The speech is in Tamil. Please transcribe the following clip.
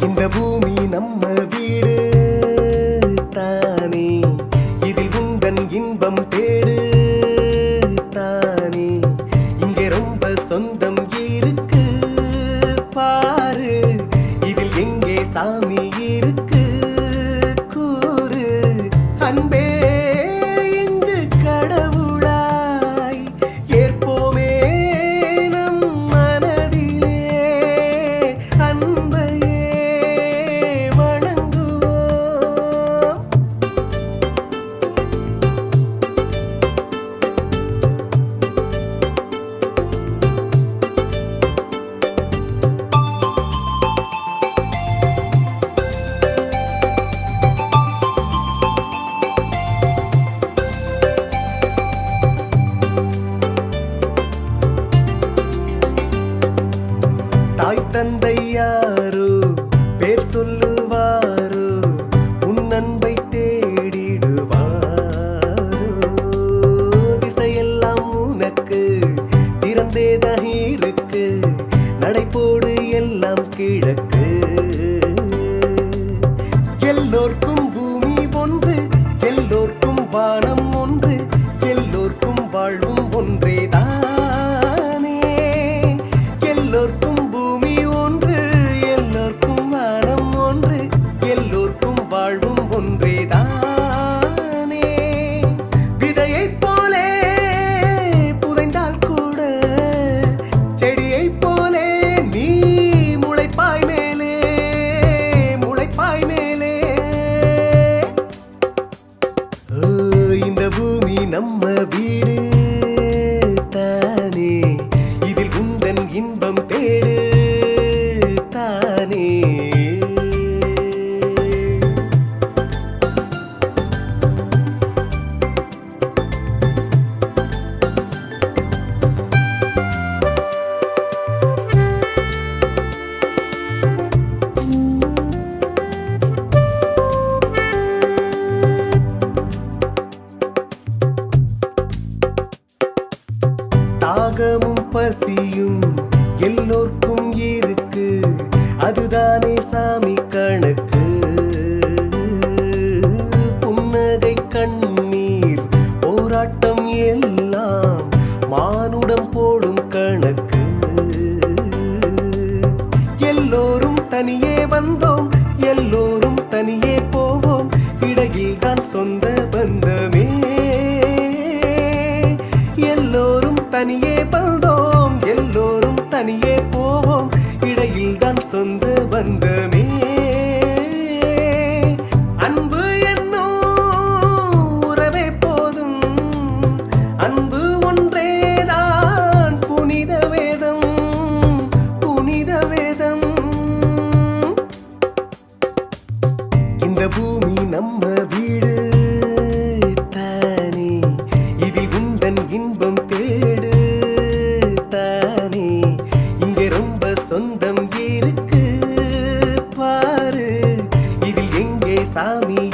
இந்த பூமி நம்ம வீடு தானே, இதில் உந்தன் இன்பம் தேடு தானே. இங்கே ரொம்ப சொந்தம் இருக்கு பாரு, இதில் எங்கே சாமி இருக்கு கூறு. அன்பே இங்கு கடவுளாய் ஏற்போமே நம் மனதிலே, அன்பையே வணங்குவோம். தாய் தந்தை யாரோ பேர் சொல்லுவாரோ, உன் அன்பை தேடிடுவாரோ. திசையெல்லாம் உனக்கு திறந்தேதான் இருக்கு, நடைபோடு எல்லாம் கிழக்கு. எல்லோர்க்கும் பூமி ஒன்று, எல்லோர்க்கும் வானம் ஒன்று, எல்லோர்க்கும் வாழ்வும் ஒன்றேதானே. எல்லோர்க்கும் பூமி ஒன்று, எல்லோர்க்கும் வானம் ஒன்று, எல்லோர்க்கும் வாழ்வும் ஒன்றேதானே. விதையைப் போலே புதைந்தால் கூட செடியைப் போலே நீ முளைப்பாய் மேலே, முளைப்பாய் மேலே. ஓ, இந்த பூமி நம்ம வீடு தானே, இதில் உந்தன் இன்பம் தேடு தானே. தாகமும் பசியும் எல்லோர்க்கும் இருக்கு, அதுதானே சாமி கணக்கு. புன்னகை கண்ணீர் போராட்டம் எல்லாம் மானுடம் போடும் கணக்கு. எல்லோரும் தனியே வந்தோம், எல்லோரும் தனியே போவோம், இடையில் தான் சொந்த பந்தமே. எல்லோரும் தனியே வந்தோம், எல்லோரும் தனியே போவோம், இடையில் தான் சொந்த பந்தமே. அன்பு என்னும் உறவே போதும், அன்பு ஒன்றேதான் புனித வேதம், புனித வேதம். இந்த பூமி நம்ம வீடு தானே, இதில் உந்தன் இன்பம் தேடு தானே. இங்கே ரொம்ப சொந்தம் இருக்கு பாரு, இதில் எங்கே சாமி